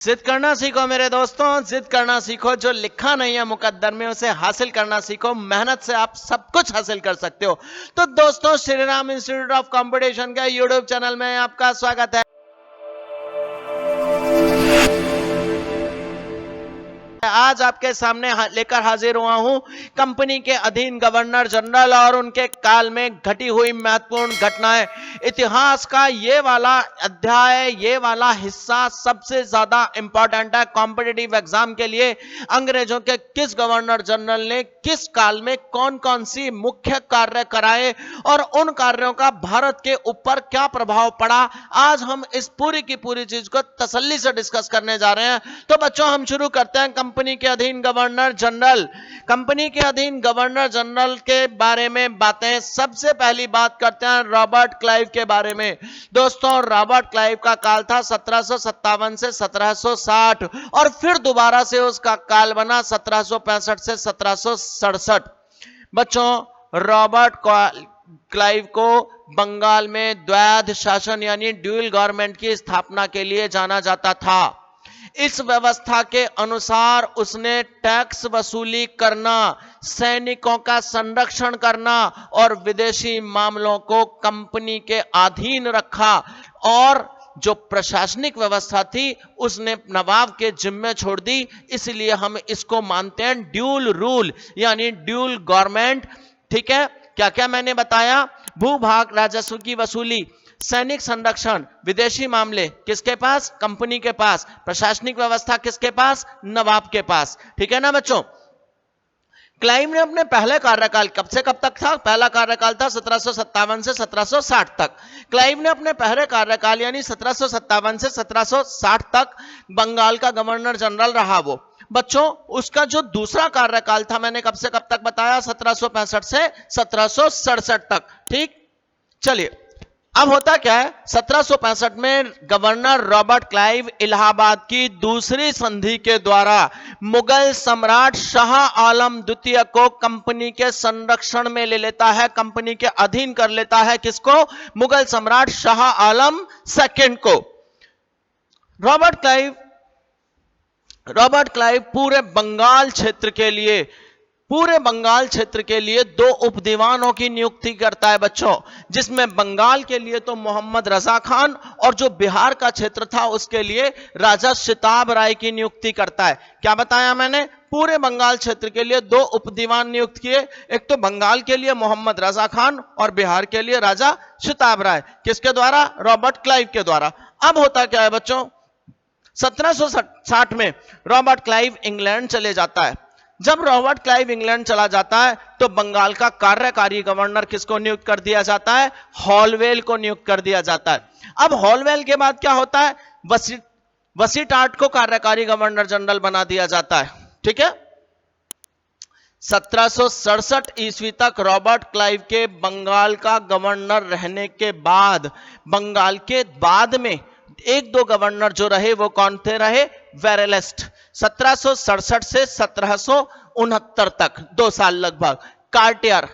जिद करना सीखो मेरे दोस्तों, जिद करना सीखो। जो लिखा नहीं है मुकद्दर में उसे हासिल करना सीखो। मेहनत से आप सब कुछ हासिल कर सकते हो। तो दोस्तों, Shri Ram institute of competition के यूट्यूब चैनल में आपका स्वागत है। आज आपके सामने लेकर हाजिर हुआ हूं कंपनी के अधीन गवर्नर जनरल और उनके काल में घटी हुई महत्वपूर्ण घटनाएं। इतिहास का ये वाला अध्याय, ये वाला हिस्सा सबसे ज्यादा इंपॉर्टेंट है कॉम्पिटिटिव एग्जाम के लिए। अंग्रेजों के किस गवर्नर जनरल ने किस काल में कौन कौन सी मुख्य कार्य कराए और उन कार्यों का भारत के ऊपर क्या प्रभाव पड़ा, आज हम इस पूरी की पूरी चीज को तसल्ली से डिस्कस करने जा रहे हैं। तो बच्चों, हम शुरू करते हैं कंपनी के अधीन गवर्नर जनरल। कंपनी के अधीन गवर्नर जनरल के बारे में बातें। सबसे पहली बात करते हैं रॉबर्ट क्लाइव के बारे में। दोस्तों, रॉबर्ट क्लाइव का काल था 1757 से 1760 और फिर दोबारा से उसका काल बना 1765 से 1767। बच्चों, रॉबर्ट क्लाइव को बंगाल में द्वैध शासन यानी ड्यूल गवर्नमेंट की स्थापना के लिए जाना जाता था। इस व्यवस्था के अनुसार उसने टैक्स वसूली करना, सैनिकों का संरक्षण करना और विदेशी मामलों को कंपनी के अधीन रखा और जो प्रशासनिक व्यवस्था थी उसने नवाब के जिम्मे छोड़ दी। इसलिए हम इसको मानते हैं ड्यूल रूल यानी ड्यूल गवर्नमेंट। ठीक है, क्या क्या मैंने बताया? भूभाग राजस्व की वसूली, सैनिक संरक्षण, विदेशी मामले किसके पास? कंपनी के पास। प्रशासनिक व्यवस्था किसके पास? नवाब के पास। ठीक है ना बच्चों। क्लाइव ने अपने पहले कार्यकाल कब से कब तक था? पहला कार्यकाल था 1757 से 1760 तक। क्लाइव ने अपने पहले कार्यकाल यानी 1757 से 1760 तक बंगाल का गवर्नर जनरल रहा वो। बच्चों, उसका जो दूसरा कार्यकाल था मैंने कब से कब तक बताया? 1765 से 1767 तक। ठीक, चलिए अब होता क्या है, 1765 में गवर्नर रॉबर्ट क्लाइव इलाहाबाद की दूसरी संधि के द्वारा मुगल सम्राट शाह आलम द्वितीय को कंपनी के संरक्षण में ले लेता है, कंपनी के अधीन कर लेता है। किसको? मुगल सम्राट शाह आलम सेकंड को। रॉबर्ट क्लाइव पूरे बंगाल क्षेत्र के लिए 2 उपदीवानों की नियुक्ति करता है बच्चों, जिसमें बंगाल के लिए तो मोहम्मद रजा खान और जो बिहार का क्षेत्र था उसके लिए राजा शिताब राय की नियुक्ति करता है। क्या बताया मैंने? पूरे बंगाल क्षेत्र के लिए 2 उपदीवान नियुक्त किए। एक तो बंगाल के लिए मोहम्मद रजा खान और बिहार के लिए राजा शिताब राय। किसके द्वारा? रॉबर्ट क्लाइव के द्वारा। अब होता क्या है बच्चों, 1760 में रॉबर्ट क्लाइव इंग्लैंड चले जाता है। जब रॉबर्ट क्लाइव इंग्लैंड चला जाता है तो बंगाल का कार्यकारी गवर्नर किसको नियुक्त कर दिया जाता है? हॉलवेल को नियुक्त कर दिया जाता है। अब हॉलवेल के बाद क्या होता है? वसीटार्ट को कार्यकारी गवर्नर जनरल बना दिया जाता है। ठीक है, 1767 ईस्वी तक रॉबर्ट क्लाइव के बंगाल का गवर्नर रहने के बाद बंगाल के बाद में 1-2 गवर्नर जो रहे वो कौन थे रहे? वेरेलिस्ट। 1767 से 1769 तक 2 साल लगभग। कार्टियर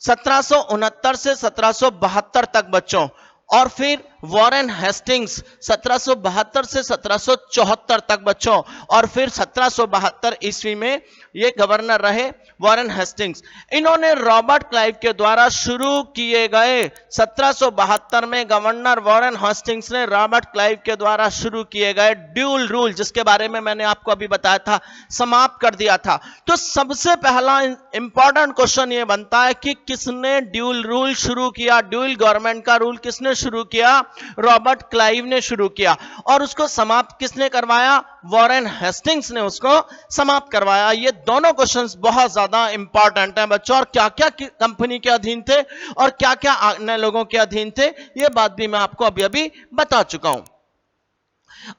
1769 से 1772 तक बच्चों। और फिर वॉरेन हेस्टिंग्स 1772 से 1774 तक बच्चों। और फिर 1772 ईस्वी में ये गवर्नर रहे वॉरेन हेस्टिंग्स। इन्होंने रॉबर्ट क्लाइव के द्वारा शुरू किए गए 1772 में गवर्नर वॉरेन हेस्टिंग्स ने रॉबर्ट क्लाइव के द्वारा शुरू किए गए ड्यूल रूल, जिसके बारे में मैंने आपको अभी बताया था, समाप्त कर दिया था। तो सबसे पहला इंपॉर्टेंट क्वेश्चन ये बनता है कि किसने ड्यूल रूल शुरू किया? ड्यूल गवर्नमेंट का रूल किसने शुरू किया? रॉबर्ट क्लाइव ने शुरू किया। और उसको समाप्त किसने करवाया? वॉरेन हेस्टिंग्स ने उसको समाप्त करवाया। ये दोनों क्वेश्चंस बहुत ज्यादा इंपॉर्टेंट हैं बच्चों। और क्या क्या कंपनी के अधीन थे और क्या क्या अन्य लोगों के अधीन थे, ये बात भी मैं आपको अभी अभी बता चुका हूं।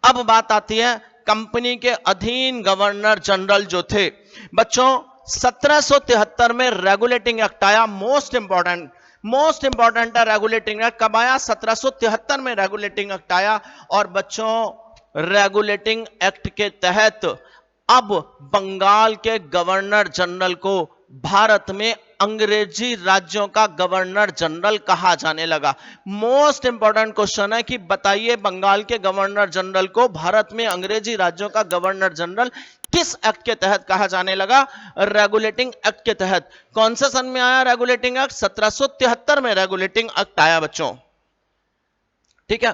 अब बात आती है कंपनी के अधीन गवर्नर जनरल जो थे बच्चों। 1773 में रेगुलेटिंग एक्ट आया। मोस्ट इंपॉर्टेंट है रेगुलेटिंग एक्ट। कब आया? 1773 में रेगुलेटिंग एक्ट आया। और बच्चों, रेगुलेटिंग एक्ट के तहत अब बंगाल के गवर्नर जनरल को भारत में अंग्रेजी राज्यों का गवर्नर जनरल कहा जाने लगा? मोस्ट इंपॉर्टेंट क्वेश्चन है कि बताइए बंगाल के गवर्नर जनरल को भारत में अंग्रेजी राज्यों का गवर्नर जनरल किस एक्ट के तहत कहा जाने लगा? रेगुलेटिंग एक्ट के तहत। कौन से सन में आया रेगुलेटिंग एक्ट? 1773 में रेगुलेटिंग एक्ट आया बच्चों। ठीक है,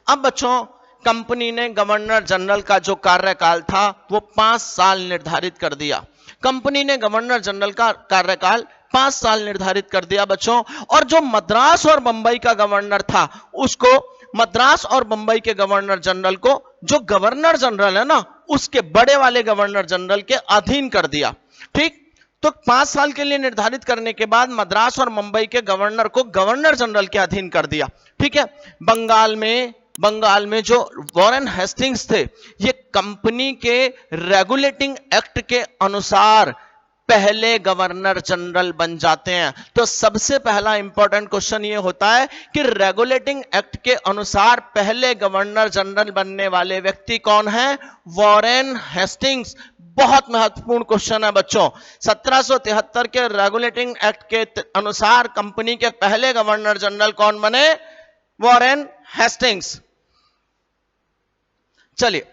अब बच्चों कंपनी ने गवर्नर जनरल का जो कार्यकाल था वो 5 साल निर्धारित कर दिया। कंपनी ने गवर्नर जनरल का कार्यकाल 5 साल निर्धारित कर दिया बच्चों। और जो मद्रास और बंबई का गवर्नर था उसको, मद्रास और बंबई के गवर्नर जनरल को जो गवर्नर जनरल है ना उसके बड़े वाले गवर्नर जनरल के अधीन कर दिया। ठीक, तो 5 साल के लिए निर्धारित करने के बाद मद्रास और मुंबई के गवर्नर को गवर्नर जनरल के अधीन कर दिया। ठीक है, बंगाल में जो वॉरेन हेस्टिंग्स थे ये कंपनी के रेगुलेटिंग एक्ट के अनुसार पहले गवर्नर जनरल बन जाते हैं। तो सबसे पहला इंपॉर्टेंट क्वेश्चन ये होता है कि रेगुलेटिंग एक्ट के अनुसार पहले गवर्नर जनरल बनने वाले व्यक्ति कौन है? Warren Hastings. बहुत महत्वपूर्ण क्वेश्चन है बच्चों। 1773 के रेगुलेटिंग एक्ट के अनुसार कंपनी के पहले गवर्नर जनरल कौन बने? Warren Hastings. चलिए,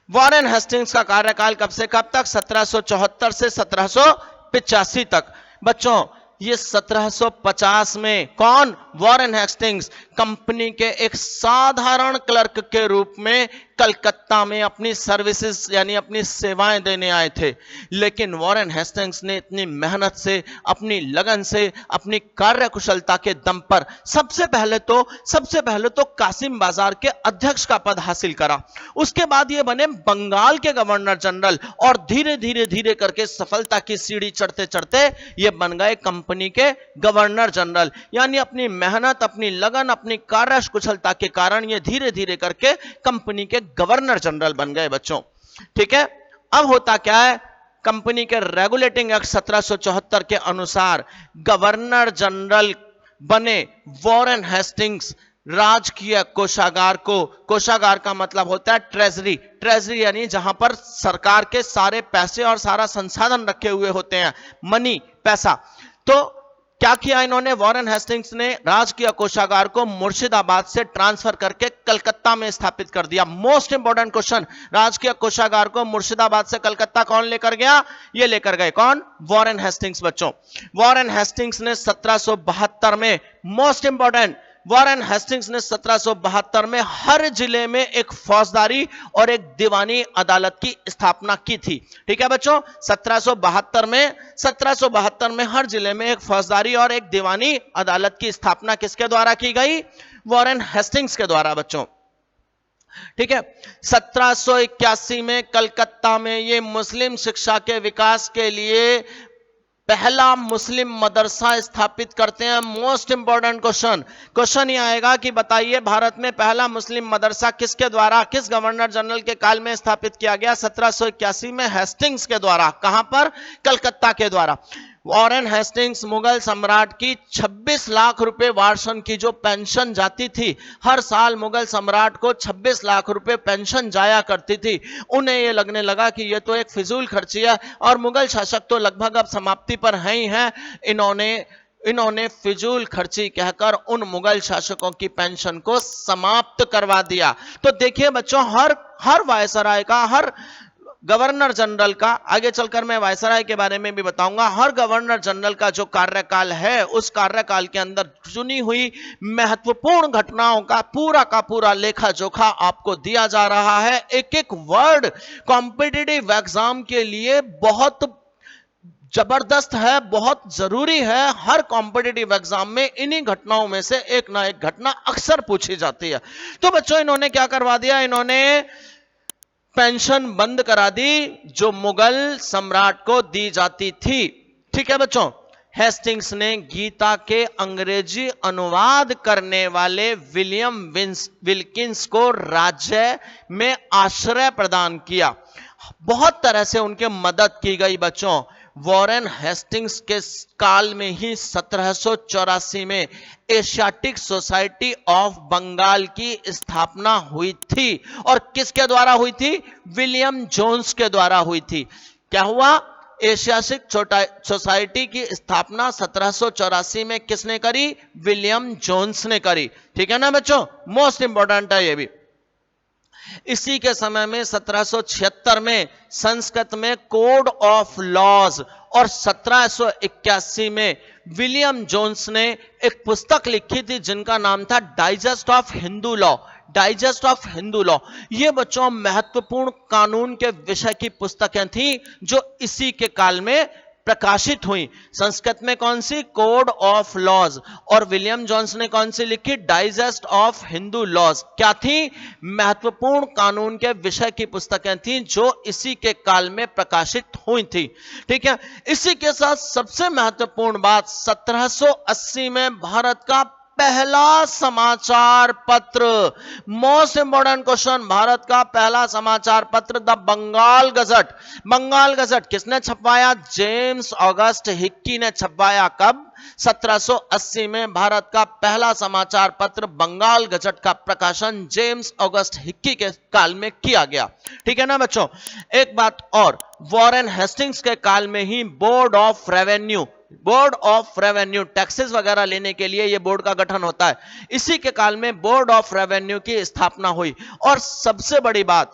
वॉरेन हेस्टिंग्स का कार्यकाल कब से कब तक? 1774 से 1785 तक। बच्चों ये 1750 में कौन? वॉरेन हेस्टिंग्स कंपनी के एक साधारण क्लर्क के रूप में कलकत्ता में अपनी सर्विसेज यानी अपनी सेवाएं देने आए थे। लेकिन वॉरेन हेस्टिंग्स ने इतनी मेहनत से, अपनी लगन से, अपनी कार्यकुशलता के दम पर सबसे पहले तो कासिम बाजार के अध्यक्ष का पद हासिल करा। उसके बाद ये बने बंगाल के गवर्नर जनरल और धीरे करके सफलता की सीढ़ी चढ़ते चढ़ते ये बन गए कंपनी के गवर्नर जनरल। यानी अपनी मेहनत, अपनी लगन, अपनी कार्यकुशलता के कारण ये धीरे करके कंपनी के गवर्नर जनरल बन गए बच्चों। ठीक है, अब होता क्या है? कंपनी के रेगुलेटिंग एक्ट 1774 के अनुसार गवर्नर जनरल बने वॉरेन हेस्टिंग्स राजकीय कोषागार को, कोषागार का मतलब होता है ट्रेजरी यानी जहां पर सरकार के सारे पैसे और सारा संसाधन रखे हुए होते हैं, मनी, पैसा। तो क्या किया इन्होंने? वॉरेन हेस्टिंग्स ने राजकीय कोषागार को मुर्शिदाबाद से ट्रांसफर करके कलकत्ता में स्थापित कर दिया। मोस्ट इंपॉर्टेंट क्वेश्चन, राजकीय कोषागार को मुर्शिदाबाद से कलकत्ता कौन लेकर गया? ये लेकर गए कौन? वॉरेन हेस्टिंग्स बच्चों। वॉरेन हेस्टिंग्स ने 1772 में, मोस्ट इंपॉर्टेंट, वॉरेन हेस्टिंग्स ने 1772 में हर जिले में एक फौजदारी और एक दीवानी अदालत की स्थापना की थी। ठीक है बच्चों, 1772 में हर जिले में एक फौजदारी और एक दीवानी अदालत की स्थापना किसके द्वारा की गई? वॉरेन हेस्टिंग्स के द्वारा बच्चों। ठीक है, 1781 में कलकत्ता में ये मुस्लिम शिक्षा के विकास के लिए पहला मुस्लिम मदरसा स्थापित करते हैं। मोस्ट इंपॉर्टेंट क्वेश्चन ये आएगा कि बताइए भारत में पहला मुस्लिम मदरसा किसके द्वारा, किस गवर्नर जनरल के काल में स्थापित किया गया? 1781 में हेस्टिंग्स के द्वारा। कहां पर? कलकत्ता के द्वारा। वॉरेन हेस्टिंग्स मुगल सम्राट की 26 लाख रुपए वार्षिक की जो पेंशन जाती थी, हर साल मुगल सम्राट को 26 लाख रुपए पेंशन जाया करती थी। उन्हें यह लगने लगा कि यह तो एक फिजूल खर्ची है और मुगल शासक तो लगभग अब समाप्ति पर हैं ही हैं। इन्होंने फिजूल खर्ची कहकर उन मुगल शासकों की पेंशन को समाप्त करवा दिया। तो देखिए बच्चों, हर वायसराय का, हर गवर्नर जनरल का, आगे चलकर मैं वायसराय के बारे में भी बताऊंगा, हर गवर्नर जनरल का जो कार्यकाल है उस कार्यकाल के अंदर चुनी हुई महत्वपूर्ण घटनाओं का पूरा लेखा जोखा आपको दिया जा रहा है। एक वर्ड कॉम्पिटिटिव एग्जाम के लिए बहुत जबरदस्त है, बहुत जरूरी है। हर कॉम्पिटिटिव एग्जाम में इन्हीं घटनाओं में से एक ना एक घटना अक्सर पूछी जाती है। तो बच्चों इन्होंने क्या करवा दिया? इन्होंने पेंशन बंद करा दी जो मुगल सम्राट को दी जाती थी। ठीक है बच्चों, हेस्टिंग्स ने गीता के अंग्रेजी अनुवाद करने वाले विलियम विल्किंस को राज्य में आश्रय प्रदान किया। बहुत तरह से उनके मदद की गई बच्चों। वॉरेन हेस्टिंग्स के काल में ही 1784 में एशियाटिक सोसाइटी ऑफ बंगाल की स्थापना हुई थी। और किसके द्वारा हुई थी? विलियम जोन्स के द्वारा हुई थी। क्या हुआ? एशियाटिक सोसाइटी की स्थापना 1784 में किसने करी? विलियम जोन्स ने करी। ठीक है ना बच्चों, मोस्ट इंपॉर्टेंट है ये भी। इसी के समय में 1776 में संस्कृत में कोड ऑफ लॉज और 1781 में विलियम जोन्स ने एक पुस्तक लिखी थी जिनका नाम था digest of Hindu law. Digest of Hindu law, ये बच्चों महत्वपूर्ण कानून के विषय की पुस्तकें थी जो इसी के काल में प्रकाशित हुई। संस्कृत में कौन सी? कोड ऑफ लॉज, और विलियम जोन्स ने कौन सी लिखी? Digest of Hindu laws. क्या थी? महत्वपूर्ण कानून के विषय की पुस्तकें थी जो इसी के काल में प्रकाशित हुई थी। ठीक है, इसी के साथ सबसे महत्वपूर्ण बात, 1780 में भारत का पहला समाचार पत्र, मोस्ट इंपोर्टेंट क्वेश्चन, भारत का पहला समाचार पत्र the Bengal gazette. Bengal gazette किसने छपवाया? जेम्स ऑगस्ट हिक्की ने छपवाया। कब? 1780 में भारत का पहला समाचार पत्र बंगाल गजट का प्रकाशन जेम्स ऑगस्ट हिक्की के काल में किया गया। ठीक है ना बच्चों। एक बात और, वॉरेन हेस्टिंग्स के काल में ही बोर्ड ऑफ रेवेन्यू टैक्सेस वगैरह लेने के लिए यह बोर्ड का गठन होता है। इसी के काल में बोर्ड ऑफ रेवेन्यू की स्थापना हुई। और सबसे बड़ी बात,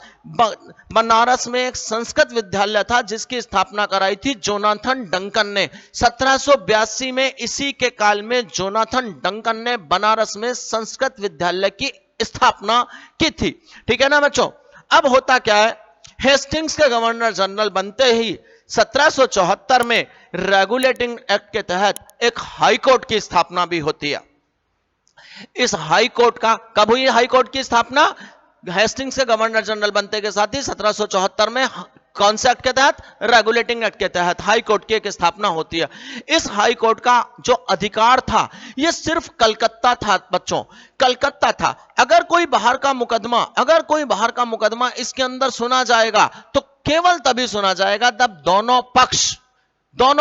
बनारस में एक संस्कृत विद्यालय था जिसकी स्थापना कराई थी जोनाथन डंकन ने 1782 में। इसी के काल में जोनाथन डंकन ने बनारस में संस्कृत विद्यालय की स्थापना की थी। ठीक है ना बच्चों। अब होता क्या है, हेस्टिंग्स के गवर्नर जनरल बनते ही 1774 में रेगुलेटिंग एक्ट के तहत एक हाई कोर्ट की स्थापना भी होती है। इस हाई कोर्ट का कब हुई? हाई कोर्ट की स्थापना हेस्टिंग्स के गवर्नर जनरल बनते के साथ ही 1774 में कौन से एक्ट के तहत? रेगुलेटिंग एक्ट के तहत हाई कोर्ट की एक स्थापना होती है। इस हाई कोर्ट का जो अधिकार था यह सिर्फ कलकत्ता था बच्चों, कलकत्ता था। अगर कोई बाहर का मुकदमा इसके अंदर सुना जाएगा तो केवल तभी सुना जाएगा जब दोनों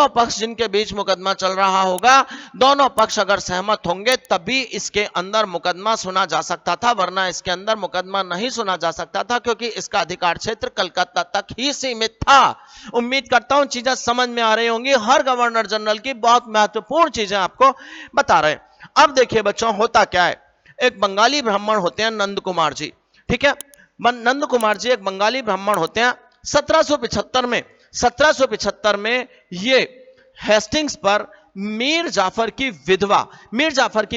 पक्ष जिनके बीच मुकदमा चल रहा होगा, दोनों पक्ष अगर सहमत होंगे तभी इसके अंदर मुकदमा सुना जा सकता था, वरना इसके अंदर मुकदमा नहीं सुना जा सकता था, क्योंकि इसका अधिकार क्षेत्र कलकत्ता तक ही सीमित था। उम्मीद करता हूं चीजें समझ में आ रही होंगी। हर गवर्नर जनरल की बहुत महत्वपूर्ण चीजें आपको बता रहे हैं। अब देखिए बच्चों, होता क्या है, एक बंगाली ब्राह्मण होते हैं नंद कुमार जी। ठीक है, नंद कुमार जी एक बंगाली ब्राह्मण होते हैं। 1775 में ये हेस्टिंग्स पर मीर जाफर की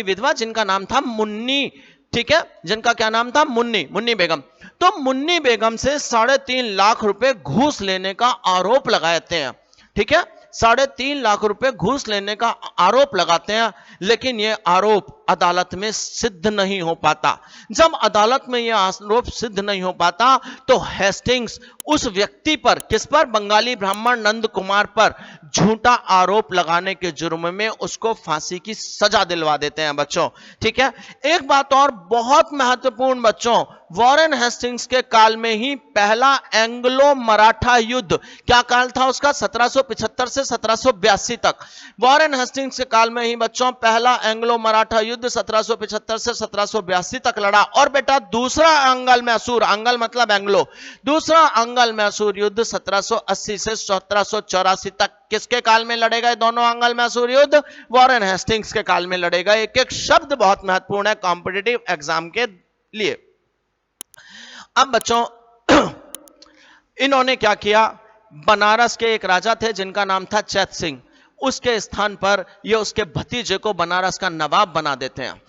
विधवा जिनका नाम था मुन्नी, ठीक है, जिनका क्या नाम था? मुन्नी बेगम। तो मुन्नी बेगम से 3.5 लाख रुपए घूस लेने का आरोप लगाते हैं। ठीक है, 3.5 लाख रुपए घूस लेने का आरोप लगाते हैं, लेकिन यह आरोप अदालत में सिद्ध नहीं हो पाता। जब अदालत में यह आरोप सिद्ध नहीं हो पाता तो हेस्टिंग्स उस व्यक्ति पर, किस पर? बंगाली ब्राह्मण नंद कुमार पर झूठा आरोप लगाने के जुर्म में उसको फांसी की सजा दिलवा देते हैं बच्चों। ठीक है, एक बात और बहुत महत्वपूर्ण बच्चों, वॉरेन हेस्टिंग्स के काल में ही पहला एंग्लो मराठा युद्ध, क्या काल था उसका? 1775 से 1782 तक। वॉरेन हेस्टिंग्स के काल में ही बच्चों पहला एंग्लो मराठा युद्ध 1775 से 1782 तक लड़ा। और बेटा दूसरा अंगल मैसूर, अंगल मतलब एंग्लो, दूसरा अंगल मैसूर युद्ध 1780 से 1784 तक किसके काल में लड़े गए? दोनों अंगल मैसूर युद्ध वॉरेन हेस्टिंग्स के काल में लड़े गए। एक एक शब्द बहुत महत्वपूर्ण है कॉम्पिटिटिव एग्जाम के लिए। अब बच्चों इन्होंने क्या किया, बनारस के एक राजा थे जिनका नाम था चैत सिंह, उसके स्थान पर ये उसके भतीजे को बनारस का नवाब बना देते हैं।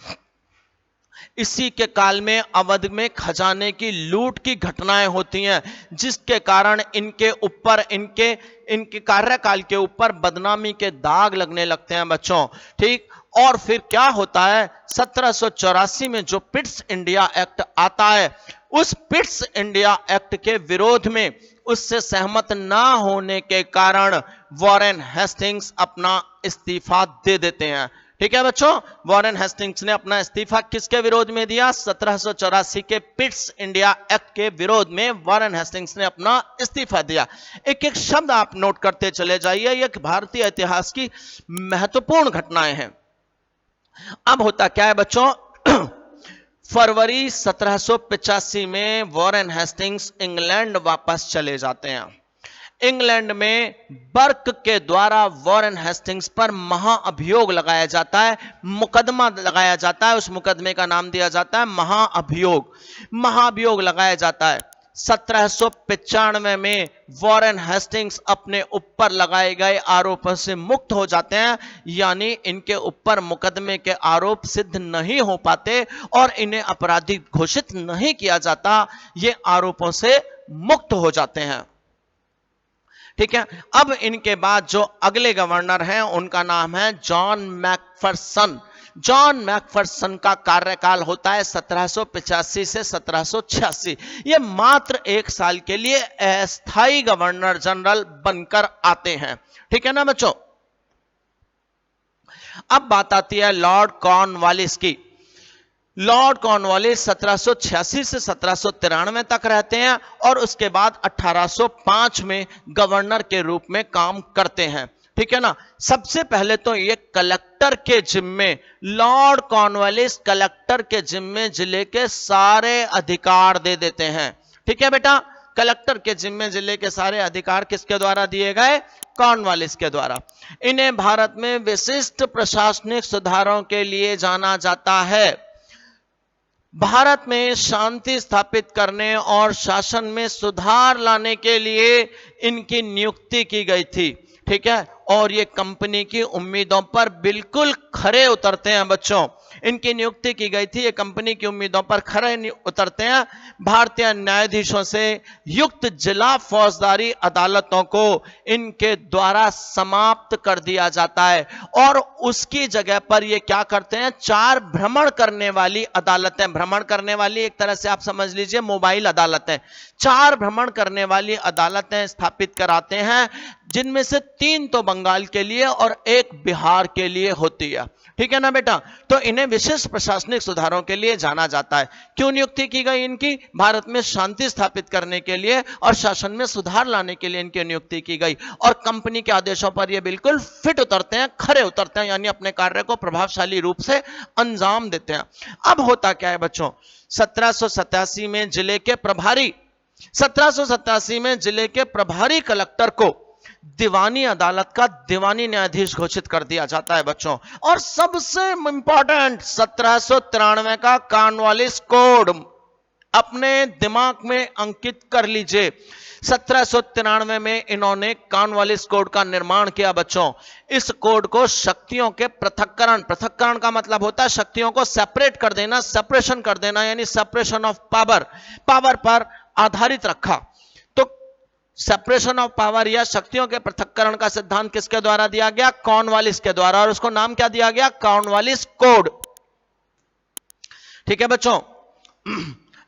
इसी के काल में अवध में खजाने की लूट की घटनाएं होती हैं, जिसके कारण इनके ऊपर इनके कार्यकाल के ऊपर बदनामी के दाग लगने लगते हैं बच्चों। ठीक, और फिर क्या होता है, 1784 में जो पिट्स इंडिया एक्ट आता है, उस पिट्स इंडिया एक्ट के विरोध में उससे सहमत ना होने के कारण वॉरेन हेस्टिंग्स अपना इस्तीफा दे देते हैं। ठीक है बच्चों, वॉरेन हेस्टिंग्स ने अपना इस्तीफा किसके विरोध में दिया? 1784 के पिट्स इंडिया एक्ट के विरोध में वॉरेन हेस्टिंग्स ने अपना इस्तीफा दिया। एक एक शब्द आप नोट करते चले जाइए, ये भारतीय इतिहास की महत्वपूर्ण घटनाएं हैं। अब होता क्या है बच्चों, फरवरी 1785 में वॉरेन हेस्टिंग्स इंग्लैंड वापस चले जाते हैं। इंग्लैंड में बर्क के द्वारा वॉरेन हेस्टिंग्स पर महाअभियोग लगाया जाता है, मुकदमा लगाया जाता है। उस मुकदमे का नाम दिया जाता है महाअभियोग। महाअभियोग लगाया जाता है। 1795 में वॉरेन हेस्टिंग्स अपने ऊपर लगाए गए आरोपों से मुक्त हो जाते हैं, यानी इनके ऊपर मुकदमे के आरोप सिद्ध नहीं हो पाते और इन्हें अपराधी घोषित नहीं किया जाता। ये आरोपों से मुक्त हो जाते हैं। ठीक है। अब इनके बाद जो अगले गवर्नर हैं उनका नाम है जॉन मैकफरसन। जॉन मैकफरसन का कार्यकाल होता है 1785 से 1786। ये मात्र 1 साल के लिए अस्थायी गवर्नर जनरल बनकर आते हैं। ठीक है ना बच्चों। अब बात आती है लॉर्ड कॉर्नवालिस की। लॉर्ड कॉर्नवालिस 1786 से 1793 तक रहते हैं और उसके बाद 1805 में गवर्नर के रूप में काम करते हैं। ठीक है ना। सबसे पहले तो ये कलेक्टर के जिम्मे, लॉर्ड कॉर्नवालिस कलेक्टर के जिम्मे जिले के सारे अधिकार दे देते हैं। ठीक है बेटा। कलेक्टर के जिम्मे जिले के सारे अधिकार किसके द्वारा दिए गए? कॉर्नवालिस के द्वारा। इन्हें भारत में विशिष्ट प्रशासनिक सुधारों के लिए जाना जाता है। भारत में शांति स्थापित करने और शासन में सुधार लाने के लिए इनकी नियुक्ति की गई थी। ठीक है। और ये कंपनी की उम्मीदों पर बिल्कुल खरे उतरते हैं बच्चों। इनकी नियुक्ति की गई थी, ये कंपनी की उम्मीदों पर खरे उतरते हैं। भारतीय न्यायाधीशों से युक्त जिला फौजदारी अदालतों को इनके द्वारा समाप्त कर दिया जाता है और उसकी जगह पर ये क्या करते हैं? 4 भ्रमण करने वाली अदालतें, भ्रमण करने वाली एक तरह से आप समझ लीजिए मोबाइल अदालतें, 4 भ्रमण करने वाली अदालतें स्थापित कराते हैं, जिनमें से 3 तो बंगाल के लिए और 1 बिहार के लिए होती है। ठीक है ना बेटा। तो इन्हें विशेष प्रशासनिक सुधारों के लिए जाना जाता है। क्यों नियुक्ति की गई इनकी? भारत में शांति स्थापित करने के लिए और शासन में सुधार लाने के लिए इनकी नियुक्ति की गई और कंपनी के आदेशों पर ये बिल्कुल फिट उतरते हैं, खरे उतरते हैं, यानी अपने कार्य को प्रभावशाली रूप से अंजाम देते हैं। अब होता क्या है बच्चों? 1787 में जिले के प्रभारी 1787 में जिले के प्रभारी कलेक्टर को दीवानी अदालत का दीवानी न्यायाधीश घोषित कर दिया जाता है बच्चों। और सबसे इंपॉर्टेंट 1793 का कॉर्नवालिस कोड अपने दिमाग में अंकित कर लीजिए। 1793 में इन्होंने कॉर्नवालिस कोड का निर्माण किया बच्चों। इस कोड को शक्तियों के पृथक्करण का मतलब होता है शक्तियों को सेपरेट कर देना, सेपरेशन कर देना, यानी सेपरेशन ऑफ पावर पर आधारित रखा। तो सेपरेशन ऑफ पावर या शक्तियों के पृथक्करण का सिद्धांत किसके द्वारा दिया गया? कॉर्नवालिस के द्वारा। और उसको नाम क्या दिया गया? Cornwallis code. ठीक है बच्चों।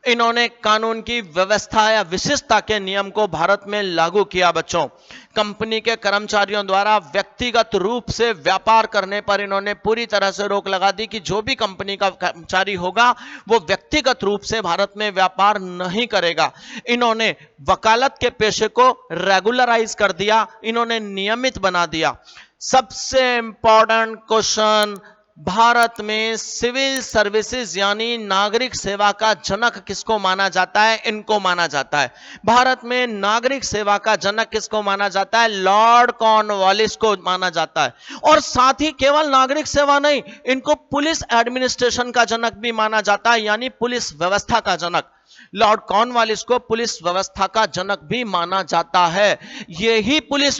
इन्होंने कानून की व्यवस्था या विशिष्टता के नियम को भारत में लागू किया बच्चों। कंपनी के कर्मचारियों द्वारा व्यक्तिगत रूप से व्यापार करने पर इन्होंने पूरी तरह से रोक लगा दी कि जो भी कंपनी का कर्मचारी होगा वो व्यक्तिगत रूप से भारत में व्यापार नहीं करेगा। इन्होंने वकालत के पेशे को रेगुलराइज कर दिया, इन्होंने नियमित बना दिया। सबसे इंपॉर्टेंट क्वेश्चन, भारत में सिविल सर्विसेज यानी नागरिक सेवा का जनक किसको माना जाता है? इनको माना जाता है। भारत में नागरिक सेवा का जनक किसको माना जाता है? लॉर्ड कॉर्नवालिस को माना जाता है। और साथ ही केवल नागरिक सेवा नहीं, इनको पुलिस एडमिनिस्ट्रेशन का जनक भी माना जाता है, यानी पुलिस व्यवस्था का जनक। लॉर्ड कॉर्नवालिस को पुलिस व्यवस्था का जनक भी माना जाता है। यही पुलिस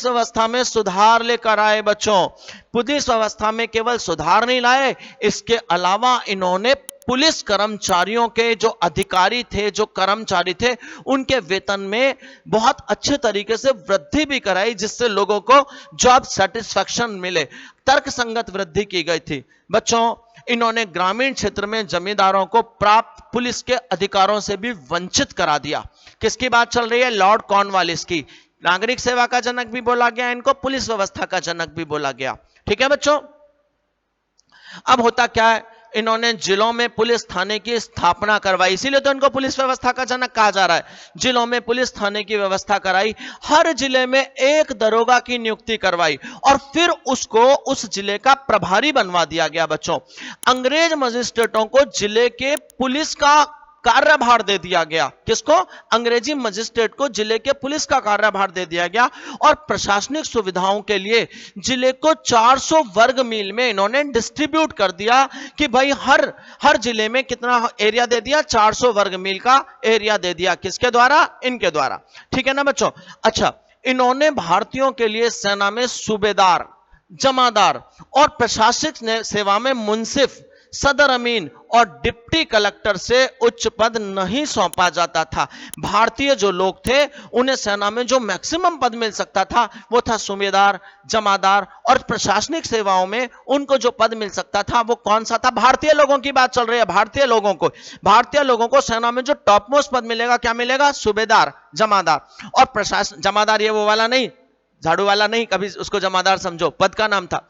व्यवस्था में सुधार लेकर आए बच्चों। पुलिस व्यवस्था में केवल सुधार नहीं लाए, इसके अलावा इन्होंने पुलिस कर्मचारियों के जो अधिकारी थे, जो कर्मचारी थे, उनके वेतन में बहुत अच्छे तरीके से वृद्धि भी कराई, जिससे लोगों को जॉब सेटिस्फैक्शन मिले। तर्कसंगत वृद्धि की गई थी बच्चों। इन्होंने ग्रामीण क्षेत्र में जमींदारों को प्राप्त पुलिस के अधिकारों से भी वंचित करा दिया। किसकी बात चल रही है? लॉर्ड कॉर्नवालिस की। नागरिक सेवा का जनक भी बोला गया, इनको पुलिस व्यवस्था का जनक भी बोला गया। ठीक है बच्चों। अब होता क्या है? इन्होंने जिलों में पुलिस थाने की स्थापना करवाई, इसीलिए तो इनको पुलिस व्यवस्था का जनक कहा जा रहा है। जिलों में पुलिस थाने की व्यवस्था कराई, हर जिले में एक दरोगा की नियुक्ति करवाई और फिर उसको उस जिले का प्रभारी बनवा दिया गया बच्चों। अंग्रेज मजिस्ट्रेटों को जिले के पुलिस का कार्यभार दे दिया गया। किसको? अंग्रेजी मजिस्ट्रेट को जिले के पुलिस का कार्यभार दे दिया गया और प्रशासनिक सुविधाओं के लिए जिले को 400 वर्ग मील में इन्होंने डिस्ट्रीब्यूट कर दिया कि भाई हर जिले में कितना एरिया दे दिया? 400 वर्ग मील का एरिया दे दिया। किसके द्वारा? इनके द्वारा। ठीक है ना बच्चों? अच्छा, इन्होंने भारतीयों के लिए सेना में सूबेदार, जमादार और प्रशासनिक सेवा में मुंसिफ, सदर अमीन और डिप्टी कलेक्टर से उच्च पद नहीं सौंपा जाता था। भारतीय जो लोग थे उन्हें सेना में जो मैक्सिमम पद मिल सकता था वो था सूबेदार, जमादार और प्रशासनिक सेवाओं में उनको जो पद मिल सकता था वो कौन सा था? भारतीय लोगों की बात चल रही है। भारतीय लोगों को सेना में जो टॉप मोस्ट पद मिलेगा, क्या मिलेगा? सूबेदार, जमादार और प्रशासन। जमादार ये वो वाला नहीं, झाड़ू वाला नहीं, कभी उसको जमादार समझो, पद का नाम था।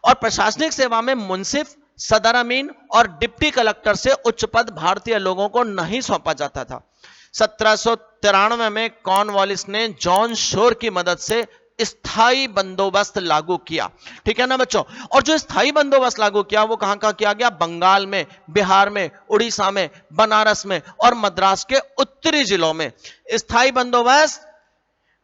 और प्रशासनिक सेवा में मुंसिफ, सदर अमीन और डिप्टी कलेक्टर से उच्च पद भारतीय लोगों को नहीं सौंपा जाता था। 1793 में कॉर्नवालिस ने जॉन शोर की मदद से स्थायी बंदोबस्त लागू किया। ठीक है ना बच्चों? और जो स्थायी बंदोबस्त लागू किया वो कहां कहां किया गया? बंगाल में, बिहार में, उड़ीसा में, बनारस में और मद्रास के उत्तरी जिलों में। स्थायी बंदोबस्त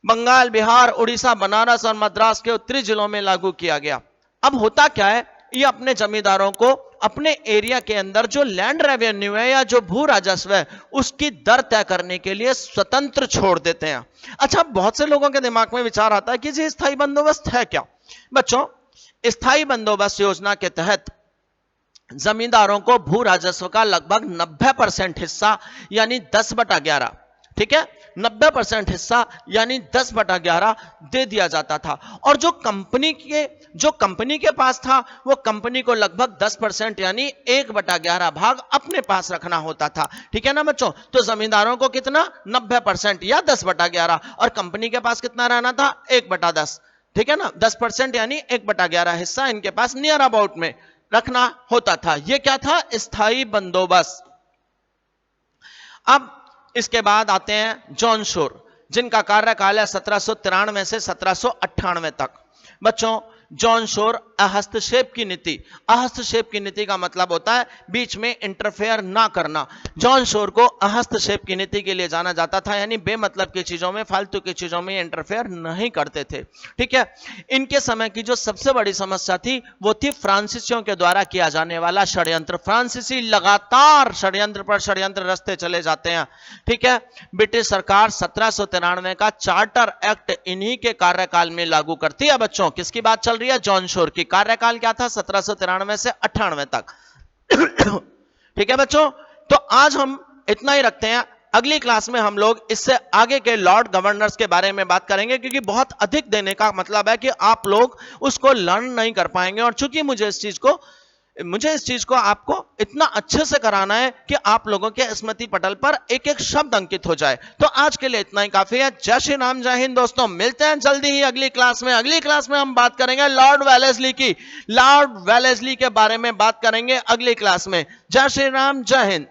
बंगाल, बिहार, उड़ीसा, बनारस और मद्रास के उत्तरी जिलों में लागू किया गया। अब होता क्या है, ये अपने जमींदारों को अपने एरिया के अंदर जो लैंड रेवेन्यू है या जो भू राजस्व है उसकी दर तय करने के लिए स्वतंत्र छोड़ देते हैं। अच्छा, बहुत से लोगों के दिमाग में विचार आता है कि जी स्थायी बंदोबस्त है क्या? बच्चों, स्थायी बंदोबस्त योजना के तहत जमींदारों को भू राजस्व का लगभग 90% हिस्सा यानी 10/11, ठीक है, 90% हिस्सा यानी 10/11 दे दिया जाता था। और जो कंपनी के पास था वो कंपनी को लगभग 10% यानी 1/11 भाग अपने पास रखना होता था। ठीक है ना बच्चों? तो जमींदारों को कितना? 90% या 10/11 और कंपनी के पास कितना रहना था? 1/10। ठीक है ना? 10% यानी 1/11 हिस्सा इनके पास नियर अबाउट में रखना होता था। यह क्या था? स्थायी बंदोबस्त। अब इसके बाद आते हैं जॉन शोर, जिनका कार्यकाल है 1793 से 1798 तक। बच्चों, जॉन शोर हस्तक्षेप की नीति का मतलब होता है बीच में इंटरफेयर ना करना। जॉन शोर को हस्तक्षेप की नीति के लिए जाना जाता था, यानी बेमतलब की चीजों में, फालतू की चीजों में इंटरफेयर नहीं करते थे। ठीक है? इनके समय की जो सबसे बड़ी समस्या थी वो थी फ्रांसीसियों के द्वारा किया जाने वाला षड्यंत्र। फ्रांसीसी लगातार षड्यंत्र पर षड्यंत्र रचते चले जाते हैं। ठीक है? ब्रिटिश सरकार 1793 का चार्टर एक्ट इन्हीं के कार्यकाल में लागू करती है। बच्चों, किसकी बात चल रही है? जॉन शोर की। कार्यकाल क्या था? 1793 से 98 तक। ठीक है बच्चों? तो आज हम इतना ही रखते हैं। अगली क्लास में हम लोग इससे आगे के लॉर्ड गवर्नर्स के बारे में बात करेंगे, क्योंकि बहुत अधिक देने का मतलब है कि आप लोग उसको लर्न नहीं कर पाएंगे। और चूंकि मुझे इस चीज को आपको इतना अच्छे से कराना है कि आप लोगों के स्मृति पटल पर एक एक शब्द अंकित हो जाए। तो आज के लिए इतना ही काफी है। जय श्री राम, जय हिंद दोस्तों। मिलते हैं जल्दी ही अगली क्लास में। अगली क्लास में हम बात करेंगे लॉर्ड वेलेस्ली की। लॉर्ड वेलेस्ली के बारे में बात करेंगे अगली क्लास में। जय श्री राम, जय हिंद।